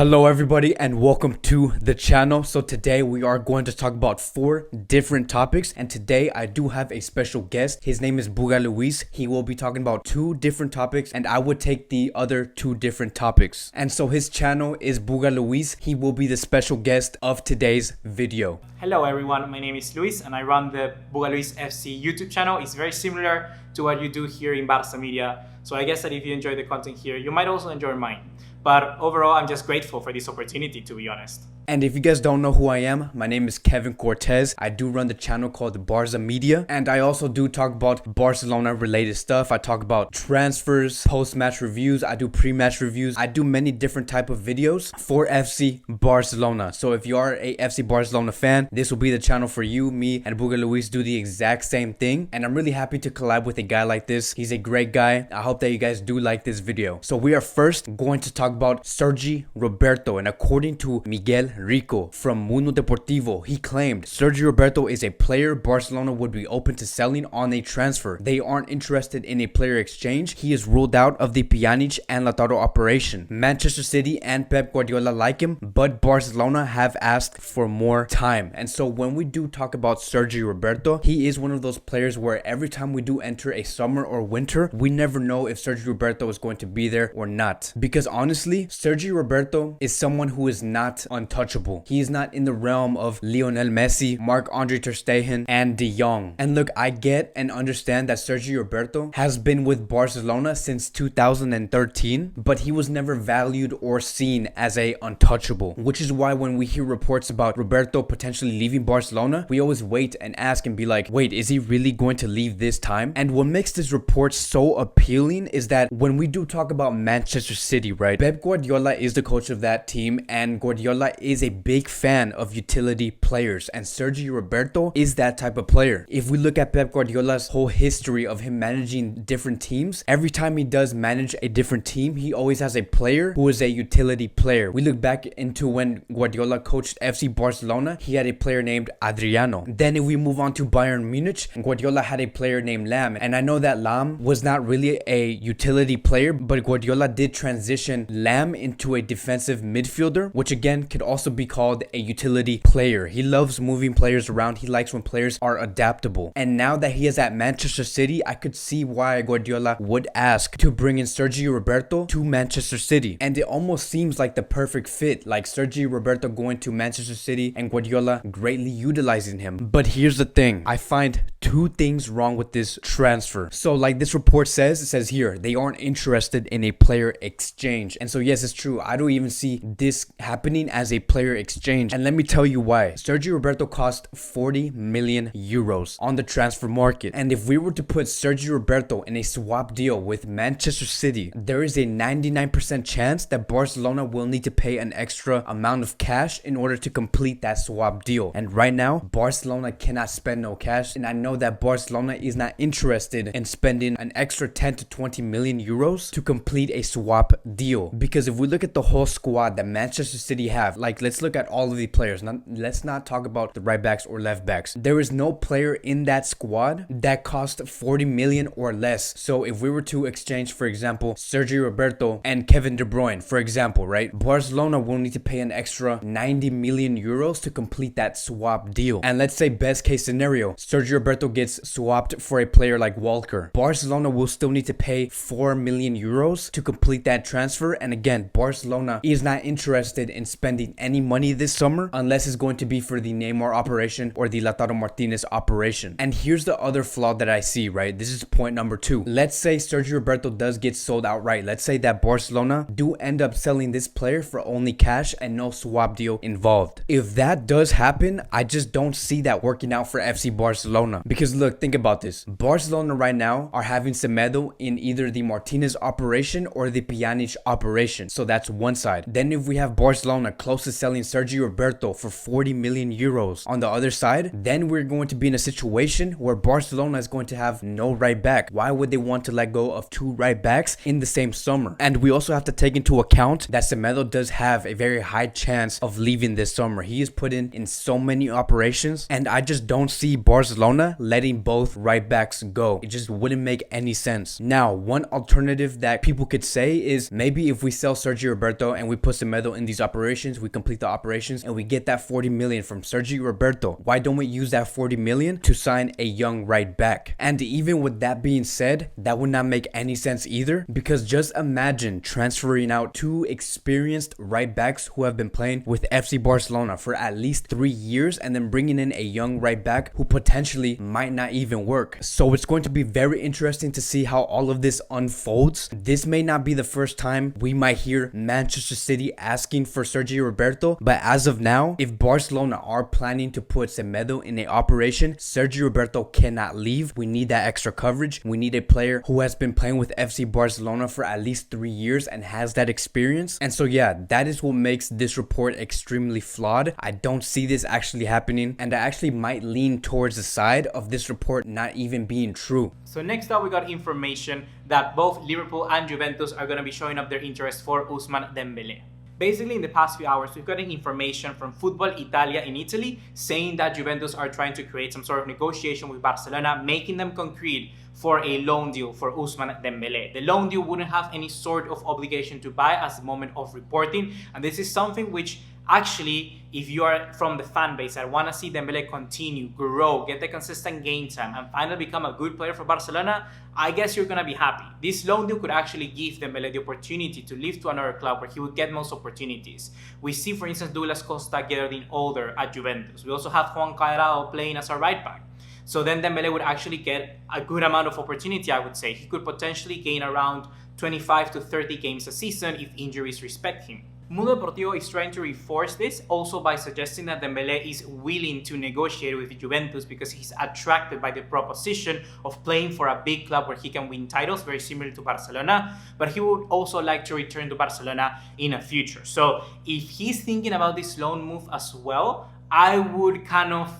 Hello everybody and welcome to the channel. So today we are going to talk about 4 different topics, and today I do have a special guest. His name is Buga Luis. He will be talking about 2 different topics and I would take the other 2 different topics. And so his channel is Buga Luis. He will be the special guest of today's video. Hello everyone, my name is Luis and I run the Buga Luis FC YouTube channel. It's very similar to what you do here in Barca Media. So I guess that if you enjoy the content here, you might also enjoy mine. But overall, I'm just grateful for this opportunity, to be honest. And if you guys don't know who I am, my name is Kevin Cortez. I do run the channel called Barca Media, and I also do talk about Barcelona related stuff. I talk about transfers, post-match reviews, I do pre-match reviews. I do many different type of videos for FC Barcelona. So if you are a FC Barcelona fan, this will be the channel for you. Me and Buga Luis do the exact same thing, and I'm really happy to collab with a guy like this. He's a great guy. I hope that you guys do like this video. So we are first going to talk about Sergi Roberto, and according to Miguel Rico from Mundo Deportivo, he claimed Sergi Roberto is a player Barcelona would be open to selling on a transfer. They aren't interested in a player exchange. He is ruled out of the Pjanic and Lautaro operation. Manchester City and Pep Guardiola like him, but Barcelona have asked for more time. And so when we do talk about Sergi Roberto, he is one of those players where every time we do enter a summer or winter, we never know if Sergi Roberto is going to be there or not. Because honestly, Sergi Roberto is someone who is not untouchable. He is not in the realm of Lionel Messi, Marc-Andre ter Stegen, and De Jong. And look, I get and understand that Sergi Roberto has been with Barcelona since 2013, but he was never valued or seen as a untouchable, which is why when we hear reports about Roberto potentially leaving Barcelona, we always wait and ask and be like, wait, is he really going to leave this time? And what makes this report so appealing is that when we do talk about Manchester City, right, Pep Guardiola is the coach of that team, and Guardiola is a big fan of utility players, and Sergi Roberto is that type of player. If we look at Pep Guardiola's whole history of him managing different teams, every time he does manage a different team, he always has a player who is a utility player. We look back into when Guardiola coached FC Barcelona, he had a player named Adriano. Then if we move on to Bayern Munich, Guardiola had a player named Lam, and I know that Lam was not really a utility player, but Guardiola did transition Lam into a defensive midfielder, which again could also be called a utility player. He loves moving players around. He likes when players are adaptable. And now that he is at Manchester City, I could see why Guardiola would ask to bring in Sergi Roberto to Manchester City. And it almost seems like the perfect fit, like Sergi Roberto going to Manchester City and Guardiola greatly utilizing him. But here's the thing. I find 2 things wrong with this transfer. So like this report says, it says here, they aren't interested in a player exchange. And so yes, it's true. I don't even see this happening as a player exchange, and let me tell you why. Sergi Roberto cost 40 million euros on the transfer market, and if we were to put Sergi Roberto in a swap deal with Manchester City, there is a 99% chance that Barcelona will need to pay an extra amount of cash in order to complete that swap deal. And right now, Barcelona cannot spend no cash, and I know that Barcelona is not interested in spending an extra 10 to 20 million euros to complete a swap deal. Because if we look at the whole squad that Manchester City have, like let's look at all of the players. Let's not talk about the right backs or left backs. There is no player in that squad that cost 40 million or less. So if we were to exchange, for example, Sergi Roberto and Kevin De Bruyne, for example, right, Barcelona will need to pay an extra 90 million euros to complete that swap deal. And let's say best case scenario, Sergi Roberto gets swapped for a player like Walker. Barcelona will still need to pay 4 million euros to complete that transfer. And again, Barcelona is not interested in spending any money this summer unless it's going to be for the Neymar operation or the Lautaro Martinez operation. And here's the other flaw that I see, right? This is point number 2. Let's say Sergi Roberto does get sold outright. Let's say that Barcelona do end up selling this player for only cash and no swap deal involved. If that does happen, I just don't see that working out for FC Barcelona. Because look, think about this. Barcelona right now are having Semedo in either the Martinez operation or the Pjanic operation. So that's one side. Then if we have Barcelona close to selling Sergi Roberto for 40 million euros on the other side, then we're going to be in a situation where Barcelona is going to have no right back. Why would they want to let go of 2 right backs in the same summer? And we also have to take into account that Semedo does have a very high chance of leaving this summer. He is put in so many operations, and I just don't see Barcelona letting both right backs go. It just wouldn't make any sense. Now, one alternative that people could say is maybe if we sell Sergi Roberto and we put Semedo in these operations, we complete the operations and we get that 40 million from Sergi Roberto. Why don't we use that 40 million to sign a young right back? And even with that being said, that would not make any sense either, because just imagine transferring out two experienced right backs who have been playing with FC Barcelona for at least 3 years and then bringing in a young right back who potentially might not even work. So it's going to be very interesting to see how all of this unfolds. This may not be the first time we might hear Manchester City asking for Sergi Roberto, but as of now, if Barcelona are planning to put Semedo in a operation, Sergi Roberto cannot leave. We need that extra coverage. We need a player who has been playing with FC Barcelona for at least 3 years and has that experience. And so yeah, that is what makes this report extremely flawed. I don't see this actually happening, and I actually might lean towards the side of this report not even being true. So next up, we got information that both Liverpool and Juventus are going to be showing up their interest for Ousmane Dembele. Basically, in the past few hours, we've gotten information from Football Italia in Italy saying that Juventus are trying to create some sort of negotiation with Barcelona, making them concrete for a loan deal for Ousmane Dembele. The loan deal wouldn't have any sort of obligation to buy at the moment of reporting, and this is something which actually, if you are from the fan base that want to see Dembele continue, grow, get the consistent game time, and finally become a good player for Barcelona, I guess you're going to be happy. This loan deal could actually give Dembele the opportunity to leave to another club where he would get most opportunities. We see, for instance, Douglas Costa getting older at Juventus. We also have Juan Cuadrado playing as a right back. So then Dembele would actually get a good amount of opportunity, I would say. He could potentially gain around 25 to 30 games a season if injuries respect him. Mundo Deportivo is trying to reinforce this also by suggesting that Dembele is willing to negotiate with Juventus because he's attracted by the proposition of playing for a big club where he can win titles, very similar to Barcelona, but he would also like to return to Barcelona in the future. So if he's thinking about this loan move as well, I would kind of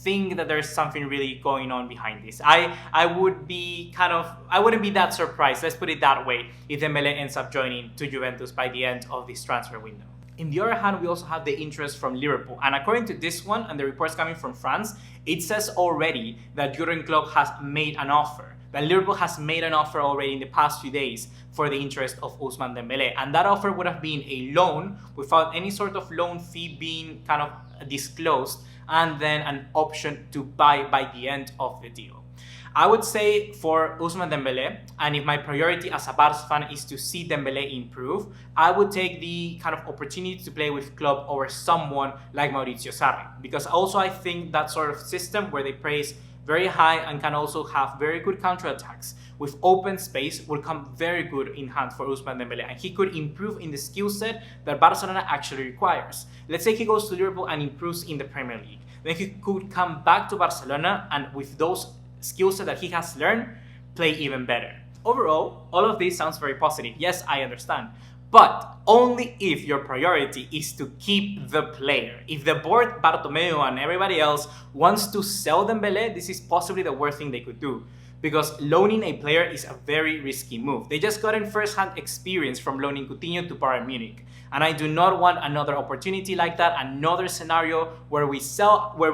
think that there's something really going on behind this. I wouldn't be that surprised, let's put it that way, if Dembele ends up joining to Juventus by the end of this transfer window. In the other hand, we also have the interest from Liverpool, and according to this one and the reports coming from France, it says already that Jurgen Klopp has made an offer. That Liverpool has made an offer already in the past few days for the interest of Ousmane Dembele, and that offer would have been a loan without any sort of loan fee being kind of disclosed, and then an option to buy by the end of the deal. I would say for Ousmane Dembele, and if my priority as a Barca fan is to see Dembele improve, I would take the kind of opportunity to play with Klopp over someone like Maurizio Sarri. Because also I think that sort of system where they praise very high and can also have very good counterattacks with open space will come very good in hand for Ousmane Dembele, and he could improve in the skill set that Barcelona actually requires. Let's say he goes to Liverpool and improves in the Premier League. Then he could come back to Barcelona and with those skill set that he has learned, play even better. Overall, all of this sounds very positive. Yes, I understand. But only if your priority is to keep the player. If the board, Bartomeu and everybody else wants to sell Dembele, this is possibly the worst thing they could do. Because loaning a player is a very risky move. They just gotten first-hand experience from loaning Coutinho to Bayern Munich. And I do not want another opportunity like that, another scenario where we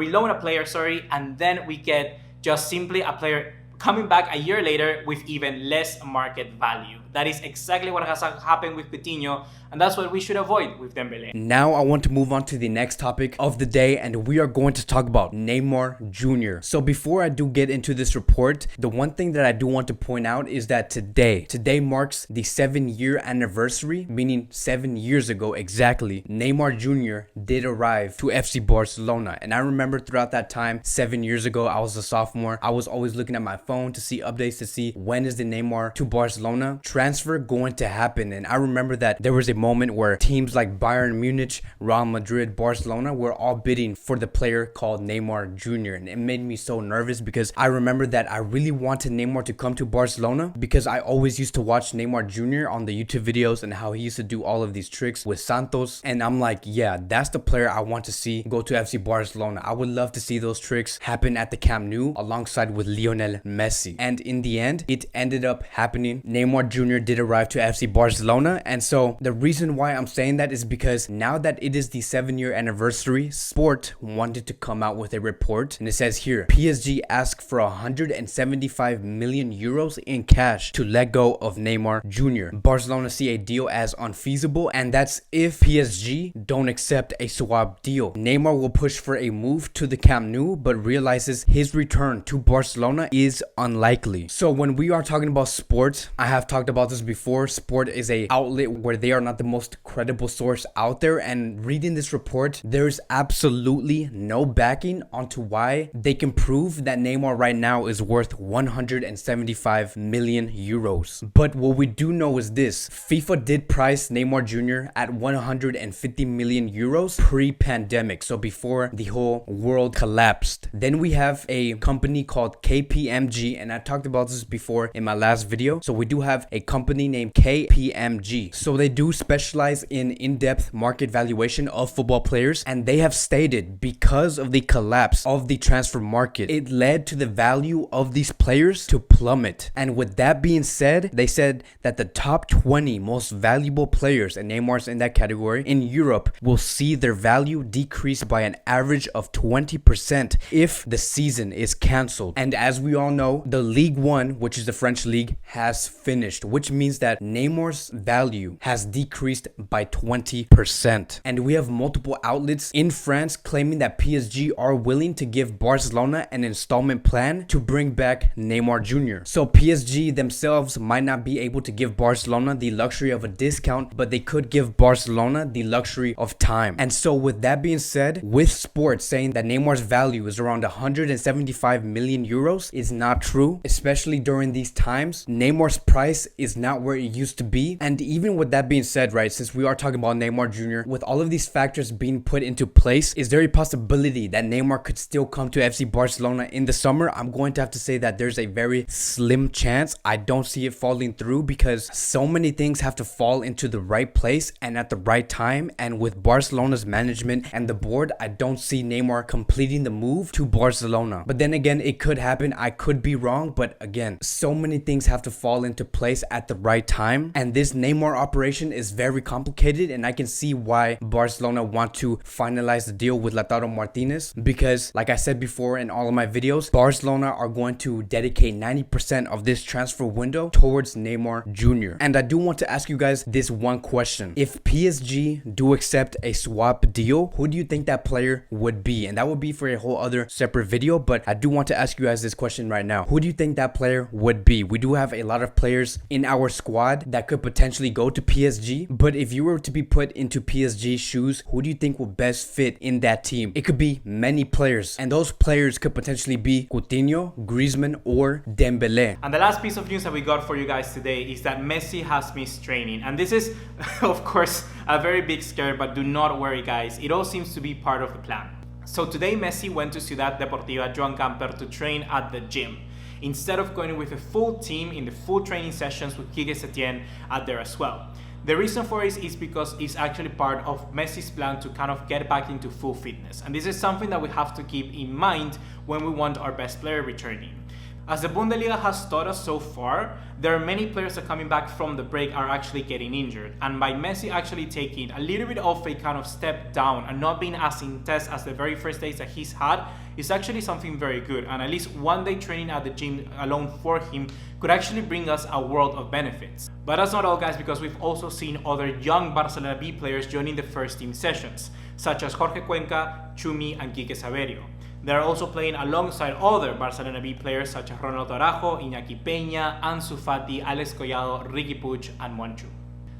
loan a player, and then we get just simply a player coming back a year later with even less market value. That is exactly what has happened with Coutinho, and that's what we should avoid with Dembele. Now I want to move on to the next topic of the day, and we are going to talk about Neymar Jr. So before I do get into this report, the one thing that I do want to point out is that today marks the 7-year anniversary, meaning 7 years ago exactly, Neymar Jr. did arrive to FC Barcelona. And I remember throughout that time, 7 years ago, I was a sophomore. I was always looking at my phone to see updates, to see when is the Neymar to Barcelona transfer going to happen. And I remember that there was a moment where teams like Bayern Munich, Real Madrid, Barcelona were all bidding for the player called Neymar Jr. And it made me so nervous because I remember that I really wanted Neymar to come to Barcelona because I always used to watch Neymar Jr. on the YouTube videos and how he used to do all of these tricks with Santos. And I'm like, yeah, that's the player I want to see go to FC Barcelona. I would love to see those tricks happen at the Camp Nou alongside with Lionel Messi. And in the end, it ended up happening. Neymar Jr. Jr. did arrive to FC Barcelona. And so the reason why I'm saying that is because now that it is the 7-year anniversary, Sport wanted to come out with a report. And it says here, PSG asked for 175 million euros in cash to let go of Neymar Jr. Barcelona see a deal as unfeasible, and that's if PSG don't accept a swap deal. Neymar will push for a move to the Camp Nou, but realizes his return to Barcelona is unlikely. So when we are talking about Sport, I have talked about this before. Sport is a outlet where they are not the most credible source out there, and reading this report, there's absolutely no backing onto why they can prove that Neymar right now is worth 175 million euros. But what we do know is this: FIFA did price Neymar Jr. at 150 million euros pre-pandemic, so before the whole world collapsed. Then we have a company called KPMG, and I talked about this before in my last video. So we do have a company named KPMG. So they do specialize in in-depth market valuation of football players, and they have stated because of the collapse of the transfer market, it led to the value of these players to plummet. And with that being said, they said that the top 20 most valuable players, and Neymar's in that category, in Europe will see their value decrease by an average of 20% if the season is cancelled. And as we all know, the Ligue 1, which is the French league, has finished, which means that Neymar's value has decreased by 20%. And we have multiple outlets in France claiming that PSG are willing to give Barcelona an installment plan to bring back Neymar Jr. So PSG themselves might not be able to give Barcelona the luxury of a discount, but they could give Barcelona the luxury of time. And so with that being said, with Sports saying that Neymar's value is around 175 million euros is not true, especially during these times. Neymar's price is not where it used to be. And even with that being said, right, since we are talking about Neymar Jr., with all of these factors being put into place, is there a possibility that Neymar could still come to FC Barcelona in the summer? I'm going to have to say that there's a very slim chance. I don't see it falling through because so many things have to fall into the right place and at the right time. And with Barcelona's management and the board, I don't see Neymar completing the move to Barcelona. But then again, it could happen. I could be wrong. But again, so many things have to fall into place at the right time. And this Neymar operation is very complicated. And I can see why Barcelona want to finalize the deal with Lautaro Martinez. Because like I said before in all of my videos, Barcelona are going to dedicate 90% of this transfer window towards Neymar Jr. And I do want to ask you guys this one question. If PSG do accept a swap deal, who do you think that player would be? And that would be for a whole other separate video, but I do want to ask you guys this question right now. Who do you think that player would be? We do have a lot of players in our squad that could potentially go to PSG, but if you were to be put into PSG's shoes, who do you think will best fit in that team? It could be many players, and those players could potentially be Coutinho, Griezmann, or Dembele. And the last piece of news that we got for you guys today is that Messi has missed training. And this is, of course, a very big scare, but do not worry, guys. It all seems to be part of the plan. So today, Messi went to Ciudad Deportiva Joan Camper to train at the gym, instead of going with a full team in the full training sessions with Quique Setién at there as well. The reason for it is because it's actually part of Messi's plan to kind of get back into full fitness. And this is something that we have to keep in mind when we want our best player returning. As the Bundesliga has taught us so far, there are many players that coming back from the break are actually getting injured. And by Messi actually taking a little bit of a kind of step down and not being as intense as the very first days that he's had, is actually something very good. And at least one day training at the gym alone for him could actually bring us a world of benefits. But that's not all, guys, because we've also seen other young Barcelona B players joining the first team sessions, such as Jorge Cuenca, Chumi, and Quique Saverio. They're also playing alongside other Barcelona B players such as Ronald Araujo, Iñaki Peña, Ansu Fati, Alex Collado, Riqui Puig, and Monchu.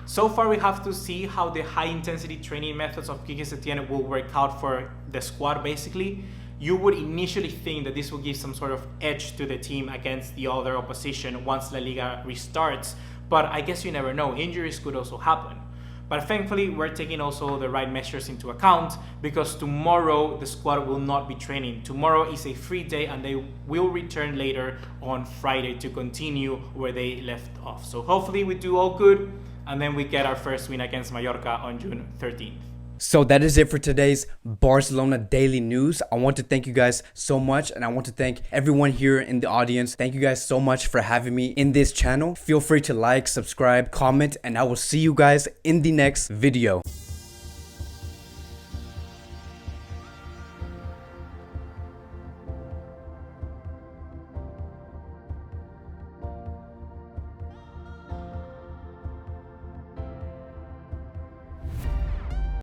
So far, we have to see how the high-intensity training methods of Quique Setién will work out for the squad, basically. You would initially think that this will give some sort of edge to the team against the other opposition once La Liga restarts, but I guess you never know. Injuries could also happen. But thankfully, we're taking also the right measures into account, because tomorrow the squad will not be training. Tomorrow is a free day and they will return later on Friday to continue where they left off. So hopefully we do all good and then we get our first win against Mallorca on June 13th. So that is it for today's Barcelona daily news. I want to thank you guys so much, and I want to thank everyone here in the audience. Thank you guys so much for having me in this channel. Feel free to like, subscribe, comment, and I will see you guys in the next video.